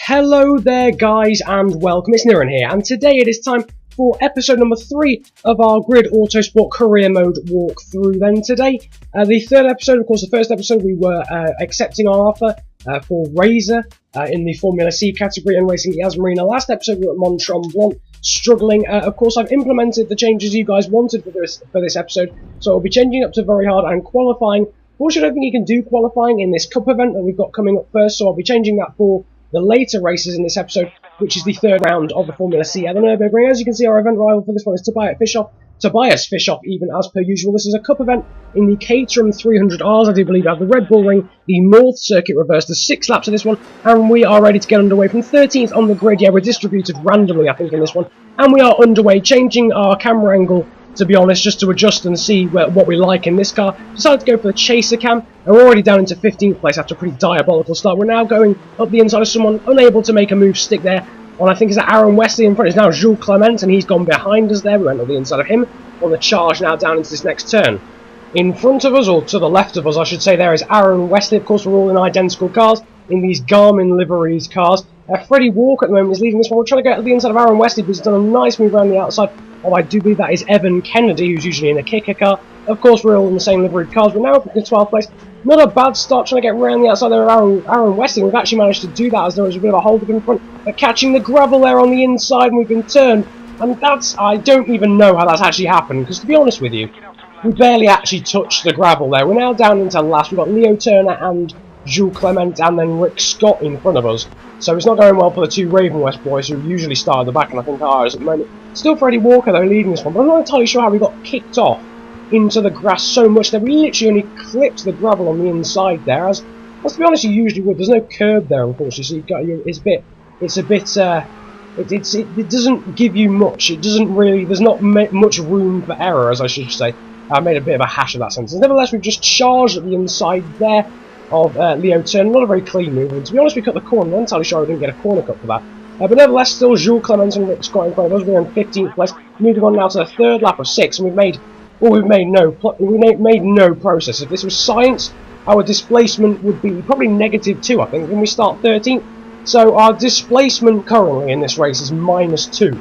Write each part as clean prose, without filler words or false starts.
Hello there guys and welcome, it's Niran here, and today it is time for episode number 3 of our Grid Autosport Career Mode walkthrough. Then today, the third episode, of course the first episode we were accepting our offer for Razor in the Formula C category and racing Yas Marina. Last episode we were at Mont Tremblant, struggling. Of course I've implemented the changes you guys wanted for this episode, so I'll be changing up to very hard and qualifying. Unfortunately I don't think you can do qualifying in this cup event that we've got coming up first, so I'll be changing that for the later races in this episode, which is the third round of the Formula C at the Nürburgring. As you can see, our event rival for this one is Tobias Fischoff, even as per usual. This is a cup event in the Caterham 300Rs, I do believe, at the Red Bull Ring, the North Circuit reverse. There's 6 laps of this one, and we are ready to get underway from 13th on the grid. Yeah, we're distributed randomly, I think, in this one, and we are underway, changing our camera angle, to be honest, just to adjust and see what we like in this car. Decided to go for the Chaser Cam, and we're already down into 15th place after a pretty diabolical start. We're now going up the inside of someone unable to make a move stick there. On, I think, is that Aaron Wesley in front is now Jules Clement, and he's gone behind us there. We went up the inside of him on the charge now down into this next turn. In front of us, or to the left of us, I should say, there is Aaron Wesley. Of course, we're all in identical cars, in these Garmin liveries cars. Freddie Walker at the moment is leading this one. We're trying to get to the inside of Aaron Wesley, but he's done a nice move around the outside. Oh, I do believe that is Evan Kennedy, who's usually in a kicker car. Of course, we're all in the same liveried cars. We're now up in 12th place. Not a bad start trying to get around the outside there of Aaron Wesley. We've actually managed to do that as there was a bit of a hold up in front. But catching the gravel there on the inside, and we've been turned. And that's, I don't even know how that's actually happened, because to be honest with you, we barely actually touched the gravel there. We're now down into last. We've got Leo Turner and Jules Clement and then Rick Scott in front of us. So it's not going well for the two Ravenwest boys who usually start at the back and I think are ours at the moment. Still Freddie Walker though leading this one, but I'm not entirely sure how we got kicked off into the grass so much that we literally only clipped the gravel on the inside there. As to be honest, you usually would. There's no curb there, unfortunately, so you've got it doesn't give you much. It doesn't really. There's not much room for error, as I should say. I made a bit of a hash of that sentence. Nevertheless, we've just charged at the inside there of Leo Turner. Not a very clean move. And to be honest, we cut the corner. I'm not entirely sure I didn't get a corner cut for that. But nevertheless, still Jules Clement and Rick Scott in front of us. We're in 15th place. Moving on now to the third lap of 6, and we've made no process. If this was science, our displacement would be probably -2, I think, when we start 13th. So our displacement currently in this race is -2.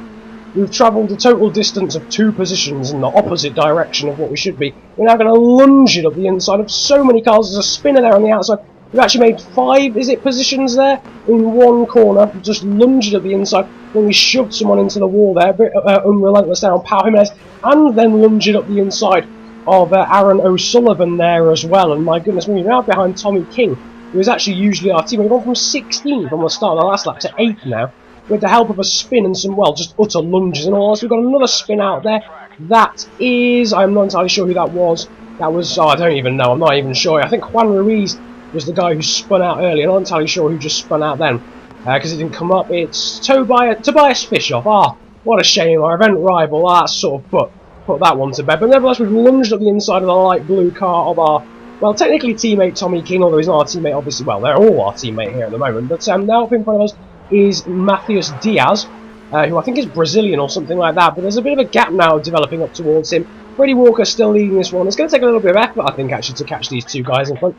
We've travelled a total distance of 2 positions in the opposite direction of what we should be. We're now going to lunge it up the inside of so many cars. There's a spinner there on the outside. We've actually made 5, positions there in one corner. We've just lunged it up the inside. Then we shoved someone into the wall there, a bit unrelentless there on Pau Jimenez, and then lunged it up the inside of Aaron O'Sullivan there as well. And my goodness me, we're now behind Tommy King, who is actually usually our team. We've gone from 16th on the start of the last lap to 8th now, with the help of a spin and some, well, just utter lunges and all. So we've got another spin out there. That is, I'm not entirely sure who that was. That was, oh, I don't even know, I'm not even sure. I think Juan Ruiz was the guy who spun out earlier. I'm not entirely sure who just spun out then, because it didn't come up. It's Tobias Fischoff. Ah, what a shame. Our event rival, that's sort of put that one to bed. But nevertheless, we've lunged up the inside of the light blue car of our, well, technically teammate Tommy King, although he's not our teammate, obviously. Well, they're all our teammate here at the moment. But now up in front of us is Matheus Diaz, who I think is Brazilian or something like that. But there's a bit of a gap now developing up towards him. Freddie Walker still leading this one. It's going to take a little bit of effort, I think, actually, to catch these 2 guys in front.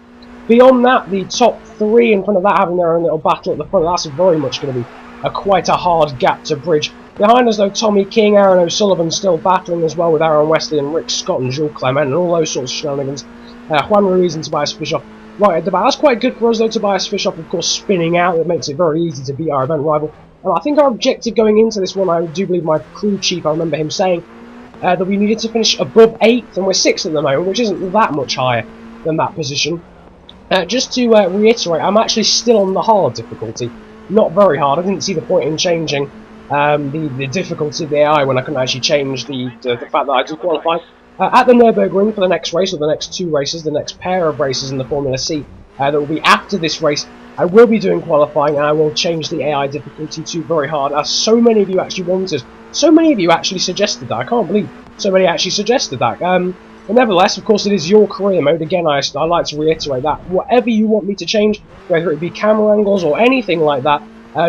Beyond that, the top 3 in front of that having their own little battle at the front, that's very much going to be quite a hard gap to bridge. Behind us, though, Tommy King, Aaron O'Sullivan still battling as well with Aaron Wesley and Rick Scott and Jules Clement and all those sorts of shenanigans. Juan Ruiz and Tobias Fischoff right at the back. That's quite good for us, though. Tobias Fischoff, of course, spinning out. It makes it very easy to beat our event rival. And I think our objective going into this one, I do believe my crew chief, I remember him saying that we needed to finish above 8th, and we're 6th at the moment, which isn't that much higher than that position. Just to reiterate, I'm actually still on the hard difficulty. Not very hard. I didn't see the point in changing the difficulty of the AI when I couldn't actually change the fact that I do qualify. At the Nürburgring for the next race, or the next 2 races, the next pair of races in the Formula C, that will be after this race, I will be doing qualifying, and I will change the AI difficulty to very hard, as so many of you actually wanted. So many of you actually suggested that. I can't believe so many actually suggested that. But nevertheless, of course, it is your career mode. Again, I like to reiterate that. Whatever you want me to change, whether it be camera angles or anything like that,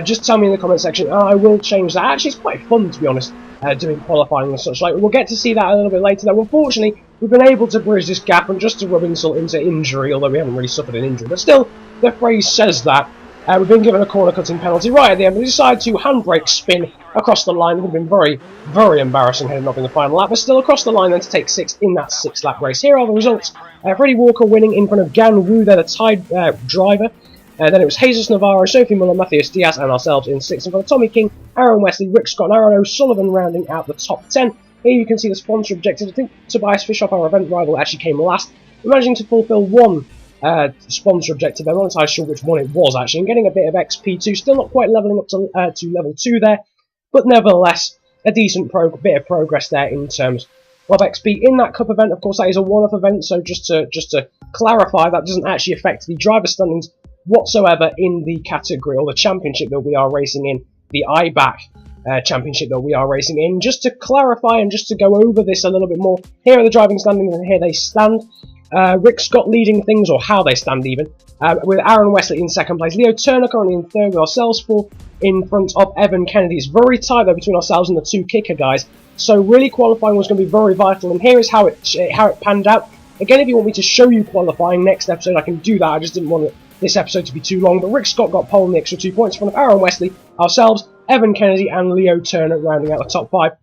just tell me in the comment section, and I will change that. Actually, it's quite fun, to be honest, doing qualifying and such. Like, we'll get to see that a little bit later. Though, unfortunately, we've been able to bridge this gap, and just to rub insult into injury, although we haven't really suffered an injury, but still, the phrase says that. We've been given a corner cutting penalty right at the end. We decide to handbrake spin across the line. It would have been very, very embarrassing heading up in the final lap, but still across the line then to take 6th in that 6-lap race. Here are the results. Freddie Walker winning in front of Gan Wu, they're the tied driver. Then it was Jesus Navarro, Sophie Muller, Matthias Diaz, and ourselves in 6th. In front of Tommy King, Aaron Wesley, Rick Scott, and Aaron O'Sullivan rounding out the top 10. Here you can see the sponsor objectives. I think Tobias Fischoff, our event rival, actually came last. We're managing to fulfill one sponsor objective. I'm not entirely sure which one it was, actually, and getting a bit of XP too. Still not quite leveling up to level 2 there, but nevertheless, a decent bit of progress there in terms of XP. In that Cup event, of course, that is a one-off event, so just to clarify, that doesn't actually affect the driver standings whatsoever in the category or the championship that we are racing in, the IBAC championship that we are racing in. Just to clarify and just to go over this a little bit more, here are the driving standings and here they stand. Rick Scott leading things, or how they stand even, with Aaron Wesley in 2nd place, Leo Turner currently in 3rd, with ourselves 4th in front of Evan Kennedy. It's very tight though between ourselves and the 2 kicker guys, so really qualifying was going to be very vital, and here is how it panned out. Again, if you want me to show you qualifying next episode, I can do that. I just didn't want this episode to be too long, but Rick Scott got pole in the extra 2 points in front of Aaron Wesley, ourselves, Evan Kennedy and Leo Turner rounding out the top 5.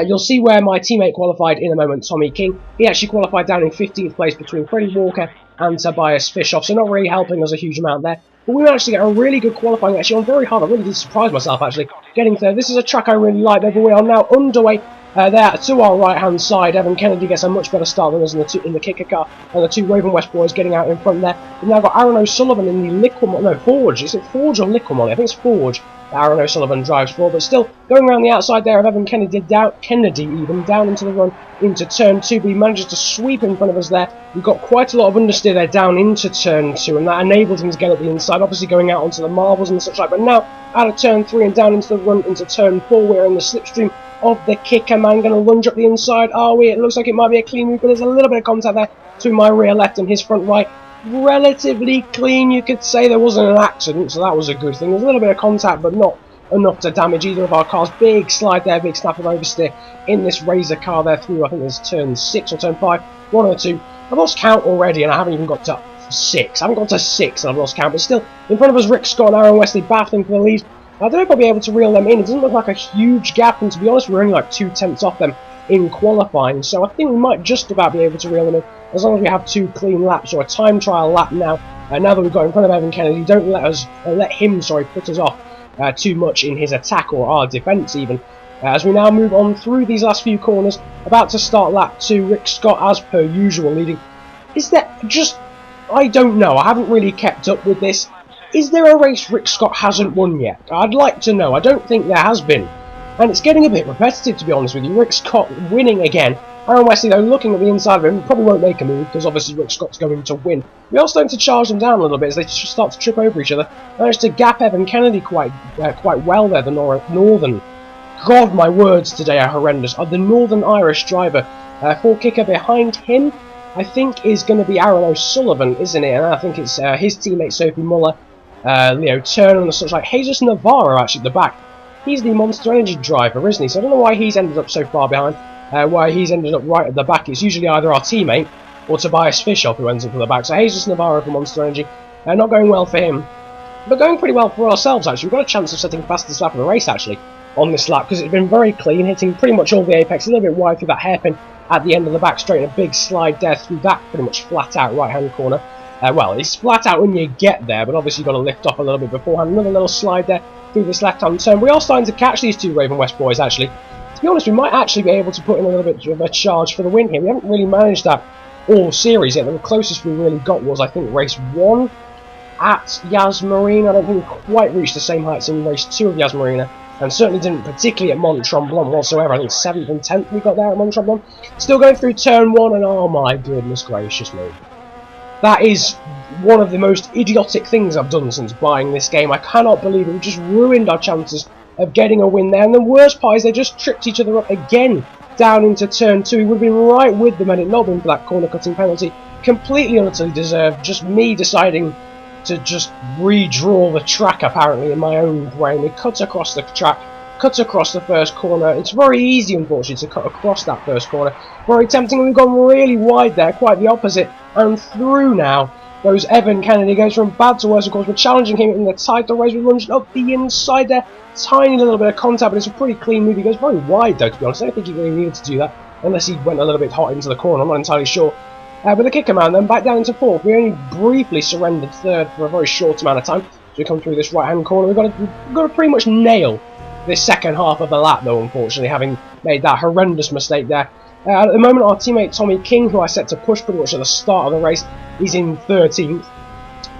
You'll see where my teammate qualified in a moment, Tommy King. He actually qualified down in 15th place between Freddie Walker and Tobias Fischoff, so not really helping us a huge amount there. But we managed to get a really good qualifying actually on very hard. I really did surprise myself actually getting there. This is a track I really like, but we are now underway there to our right hand side. Evan Kennedy gets a much better start than us in the kicker car, and the 2 Raven West boys getting out in front there. We've now got Aaron O'Sullivan in the Forge. Is it Forge or Liquimolly? I think it's Forge. Aaron O'Sullivan drives for, but still going around the outside there of Evan Kennedy, down into the run into turn 2, but he manages to sweep in front of us there. We've got quite a lot of understeer there down into turn 2, and that enables him to get up the inside, obviously going out onto the marbles and such like. But now out of turn 3 and down into the run into turn 4, we're in the slipstream of the kicker man. Going to lunge up the inside, are we? It looks like it might be a clean move, but there's a little bit of contact there between my rear left and his front right. Relatively clean, you could say. There wasn't an accident, so that was a good thing. There's a little bit of contact, but not enough to damage either of our cars. Big slide there, big snap of oversteer in this Razor car there through, I think there's turn 6 or turn 5, 1 or 2. I've lost count already, and I haven't even got to 6. I haven't got to 6, and I've lost count, but still, in front of us, Rick Scott and Aaron Wesley battling for the lead. I don't know if I'll be able to reel them in. It doesn't look like a huge gap, and to be honest, we're only like 2 tenths off them in qualifying, so I think we might just about be able to reel them in, as long as we have 2 clean laps, or a time trial lap now. Now that we've got in front of Evan Kennedy, don't let him put us off too much in his attack, or our defence even. As we now move on through these last few corners, about to start lap 2, Rick Scott as per usual leading. Is there just... I don't know, I haven't really kept up with this. Is there a race Rick Scott hasn't won yet? I'd like to know. I don't think there has been. And it's getting a bit repetitive, to be honest with you. Rick Scott winning again. Aaron Wesley, though, looking at the inside of him, probably won't make a move, because obviously Rick Scott's going to win. We are starting to charge them down a little bit as they start to trip over each other. Managed to gap Evan Kennedy quite well there, the Northern. God, my words today are horrendous. The Northern Irish driver. 4 kicker behind him, I think, is going to be Aaron O'Sullivan, isn't it? And I think it's his teammate Sophie Muller, Leo Turner, and such like. Jesus Navarro, actually, at the back. He's the Monster Energy driver, isn't he? So I don't know why he's ended up so far behind. Why he's ended up right at the back. It's usually either our teammate or Tobias Fischoff who ends up at the back. So Jesus Navarro for Monster Energy. Not going well for him, but going pretty well for ourselves, actually. We've got a chance of setting fastest lap of the race, actually, on this lap, because it's been very clean, hitting pretty much all the apex, a little bit wide through that hairpin at the end of the back straight, and a big slide there through that pretty much flat out right hand corner. Well, it's flat out when you get there, but obviously you've got to lift off a little bit beforehand. Another little slide there through this left hand turn. We are starting to catch these 2 Raven West boys, actually. To be honest, we might actually be able to put in a little bit of a charge for the win here. We haven't really managed that all series yet. The closest we really got was, I think, race 1 at Yas Marina. I don't think we quite reached the same heights in race 2 of Yas Marina, and certainly didn't particularly at Mont Tremblant whatsoever. I think 7th and 10th we got there at Mont Tremblant. Still going through turn 1, and oh my goodness gracious me. That is one of the most idiotic things I've done since buying this game. I cannot believe it. We just ruined our chances of getting a win there. And the worst part is they just tripped each other up again down into turn 2. We would have been right with them had it not been for that corner cutting penalty. Completely and utterly deserved. Just me deciding to just redraw the track apparently in my own brain. We cut across the track, cut across the first corner. It's very easy, unfortunately, to cut across that first corner. Very tempting, and we've gone really wide there, quite the opposite, and through now goes Evan Kennedy, goes from bad to worse. Of course, we're challenging him in the title race. We're lunging up the inside there. Tiny little bit of contact, but it's a pretty clean move. He goes very wide, though, to be honest. I don't think he really needed to do that, unless he went a little bit hot into the corner. I'm not entirely sure. With the kicker man, then back down into fourth. We only briefly surrendered third for a very short amount of time. So we come through this right-hand corner. We've got to pretty much nail this second half of the lap, though, unfortunately, having made that horrendous mistake there. At the moment, our teammate Tommy King, who I set to push pretty much at the start of the race, is in 13th.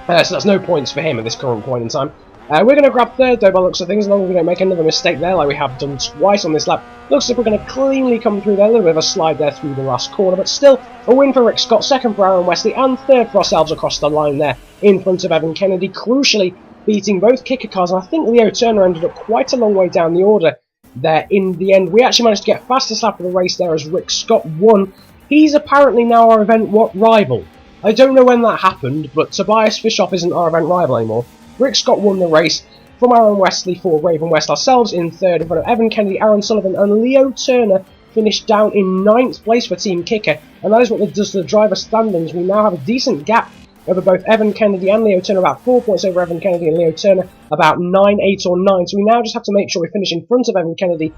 So that's no points for him at this current point in time. We're going to grab third, though, by the looks of things, as long as we don't make another mistake there, like we have done twice on this lap. Looks like we're going to cleanly come through there. A little bit of a slide there through the last corner, but still a win for Rick Scott, second for Aaron Wesley, and third for ourselves across the line there in front of Evan Kennedy, crucially beating both kicker cars. And I think Leo Turner ended up quite a long way down the order there in the end. We actually managed to get fastest lap of the race there as Rick Scott won. He's apparently now our event rival. I don't know when that happened, but Tobias Fischoff isn't our event rival anymore. Rick Scott won the race from Aaron Wesley for Raven West, ourselves in third in front of Evan Kennedy, Aaron Sullivan, and Leo Turner finished down in 9th place for Team Kicker, and that is what does the driver standings. We now have a decent gap over both Evan Kennedy and Leo Turner, about 4 points over Evan Kennedy and Leo Turner, about 9, 8 or 9, so we now just have to make sure we finish in front of Evan Kennedy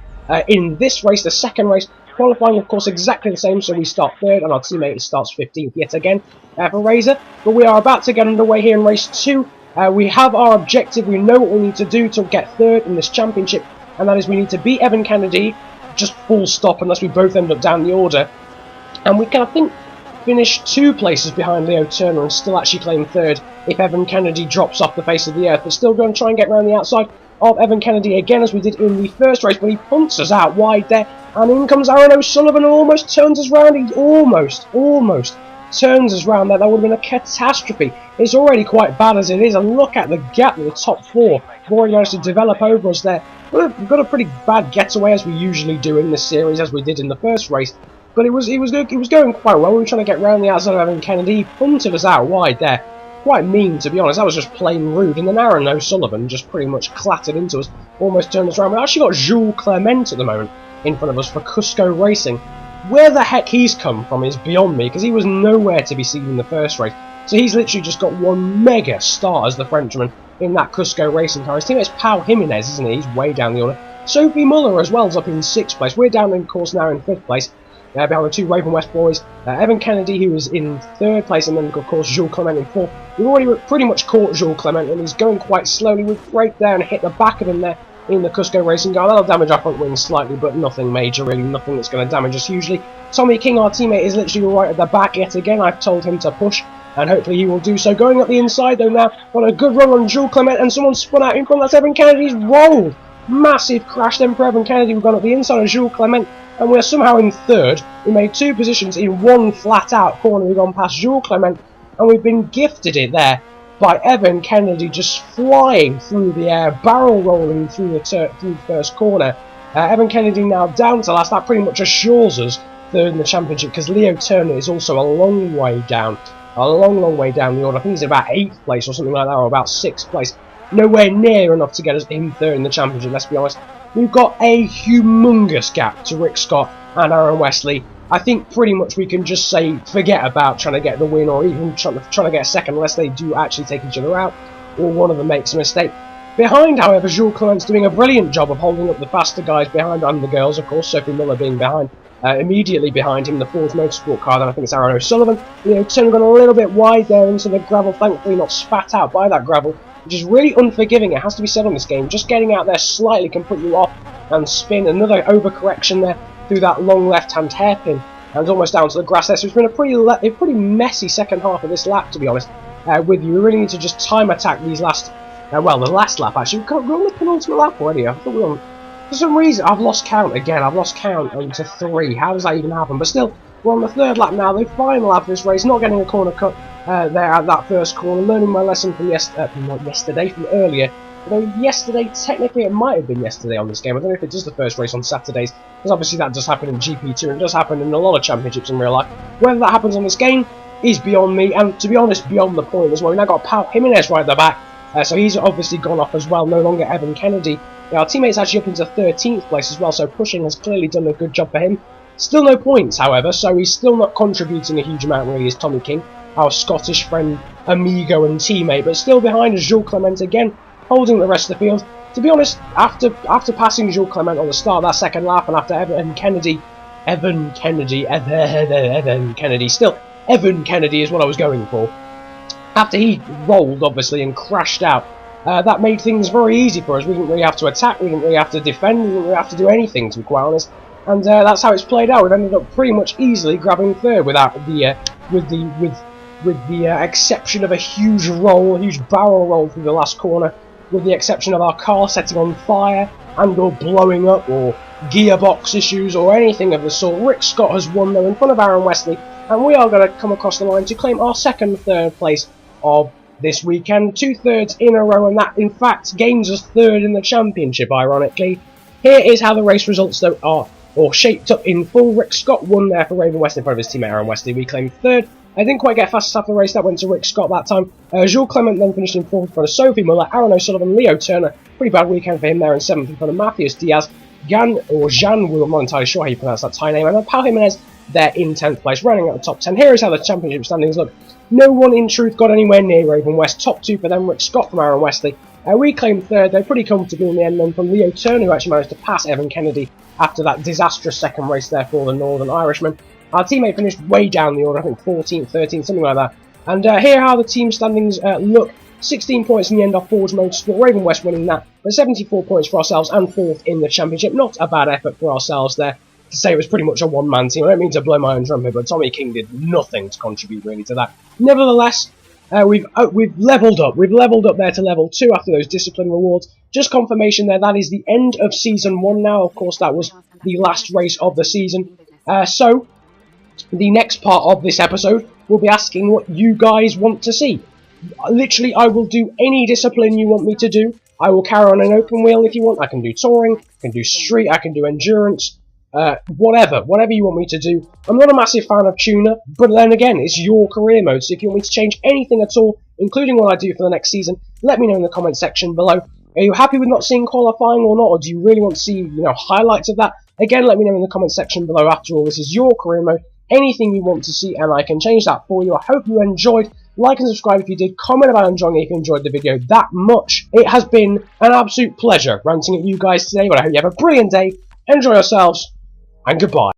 in this race, the second race. Qualifying, of course, exactly the same, so we start third, and our teammate starts 15th yet again for Razor. But we are about to get underway here in race 2. We have our objective. We know what we need to do to get third in this championship, and that is we need to beat Evan Kennedy, just full stop, unless we both end up down the order. And we can, I think, finish 2 places behind Leo Turner and still actually claim third if Evan Kennedy drops off the face of the earth. But still going to try and get around the outside of Evan Kennedy again, as we did in the first race, but he punts us out wide there, and in comes Aaron O'Sullivan and almost turns us round. He almost turns us round there. That would have been a catastrophe. It's already quite bad as it is, and look at the gap that the top 4 have already managed to develop over us there. We've got a pretty bad getaway, as we usually do in this series, as we did in the first race, but it was going quite well. We were trying to get round the outside of Evan Kennedy. He punted us out wide there. Quite mean, to be honest. That was just plain rude. And then Aaron O'Sullivan just pretty much clattered into us, almost turned us around. We've actually got Jules Clement at the moment in front of us for Cusco Racing. Where the heck he's come from is beyond me, because he was nowhere to be seen in the first race. So he's literally just got one mega start as the Frenchman in that Cusco Racing car. His teammate's Pau Jimenez, isn't he? He's way down the order. Sophie Muller as well is up in 6th place. We're down, in course, now in 5th place. Behind the 2 Raven West boys, Evan Kennedy, who is in 3rd place, and then of course Jules Clement in 4th. We've already pretty much caught Jules Clement, and he's going quite slowly. We break down and hit the back of him there in the Cusco Racing car. That'll damage our front wing slightly, but nothing major, really, nothing that's going to damage us hugely. Tommy King, our teammate, is literally right at the back yet again. I've told him to push, and hopefully he will do so. Going up the inside though now, got a good run on Jules Clement, and someone spun out in front. That's Evan Kennedy. He's rolled. Massive crash then for Evan Kennedy. We've gone up the inside of Jules Clement, and we're somehow in 3rd. We made 2 positions in one flat out corner. We've gone past Jules Clement, and we've been gifted it there by Evan Kennedy, just flying through the air, barrel rolling through the first corner. Evan Kennedy now down to last. That pretty much assures us third in the championship, because Leo Turner is also a long way down. A long way down the order. I think he's about 8th place or something like that, or about 6th place. Nowhere near enough to get us in third in the championship, let's be honest. We've got a humongous gap to Rick Scott and Aaron Wesley. I think pretty much we can just say forget about trying to get the win, or even trying to get a second, unless they do actually take each other out, or one of them makes a mistake. Behind, however, Jules Clement's doing a brilliant job of holding up the faster guys behind, and the girls, of course, Sophie Muller being behind. Immediately behind him, the Ford Motorsport car, then I think it's Aaron O'Sullivan. Turner got a little bit wide there into the gravel, thankfully not spat out by that gravel, which is really unforgiving, it has to be said on this game. Just getting out there slightly can put you off and spin. Another overcorrection there through that long left-hand hairpin, and almost down to the grass there. So it's been a pretty messy second half of this lap, to be honest, with you. We really need to just time attack these last, the last lap actually. We're on the penultimate lap already. I thought we were on, for some reason, I've lost count again. I've lost count to 3. How does that even happen? But still, we're on the 3rd lap now, the final lap of this race, not getting a corner cut there at that first corner, learning my lesson from from earlier. Although yesterday, technically it might have been yesterday on this game. I don't know if it does the first race on Saturdays, because obviously that does happen in GP2, and it does happen in a lot of championships in real life. Whether that happens on this game is beyond me, and to be honest, beyond the point as well. We've now got Pau Jimenez right at the back, so he's obviously gone off as well, no longer Evan Kennedy. Now, our teammate's actually up into 13th place as well, so pushing has clearly done a good job for him. Still no points, however, so he's still not contributing a huge amount, really, is Tommy King. our Scottish friend, amigo and teammate, but still behind is Jules Clement again, holding the rest of the field. To be honest, after passing Jules Clement on the start of that second lap, and after Evan Kennedy, still Evan Kennedy is what I was going for. After he rolled, obviously, and crashed out, that made things very easy for us. We didn't really have to attack, we didn't really have to defend, we didn't really have to do anything, to be quite honest. And that's how it's played out. We've ended up pretty much easily grabbing third without the with the exception of a huge barrel roll through the last corner, with the exception of our car setting on fire and or blowing up or gearbox issues or anything of the sort. Rick Scott has won though in front of Aaron Wesley, and we are going to come across the line to claim our second third place of this weekend. 2 thirds in a row, and that in fact gains us third in the championship, ironically. Here is how the race results though are shaped up in full. Rick Scott won there for Raven West in front of his teammate Aaron Wesley. We claimed third. I didn't quite get fastest after the race, that went to Rick Scott that time. Jules Clement then finished in fourth in front of Sophie Muller, Aaron O'Sullivan, Leo Turner. Pretty bad weekend for him there in seventh in front of Matthias Diaz. Jean, I'm not entirely sure how you pronounce that Thai name, and then Pau Jimenez there in 10th place, running out the top 10. Here is how the championship standings look. No one in truth got anywhere near Raven West. Top 2 for them, Rick Scott from Aaron Wesley. We claimed third, though, pretty comfortably in the end, then from Leo Turner, who actually managed to pass Evan Kennedy after that disastrous second race there for the Northern Irishman. Our teammate finished way down the order, I think 14th, 13th, something like that. And here are how the team standings look. 16 points in the end off Forge Motorsport, Raven West winning that, but 74 points for ourselves and 4th in the championship. Not a bad effort for ourselves there. To say it was pretty much a one-man team. I don't mean to blow my own trumpet, but Tommy King did nothing to contribute really to that. Nevertheless, we've leveled up. We've leveled up there to level 2 after those discipline rewards. Just confirmation there, that is the end of Season 1 now. Of course, that was the last race of the season. So, the next part of this episode will be asking what you guys want to see. Literally, I will do any discipline you want me to do. I will carry on an open wheel if you want. I can do touring, I can do street, I can do endurance, whatever you want me to do. I'm not a massive fan of tuner, but then again, it's your career mode, so if you want me to change anything at all, including what I do for the next season, let me know in the comment section below. Are you happy with not seeing qualifying or not, or do you really want to see, highlights of that? Again, let me know in the comment section below. After all, this is your career mode. Anything you want to see, and I can change that for you. I hope you enjoyed. Like and subscribe if you did. Comment about enjoying it if you enjoyed the video that much. It has been an absolute pleasure ranting at you guys today, but I hope you have a brilliant day. Enjoy yourselves, and goodbye.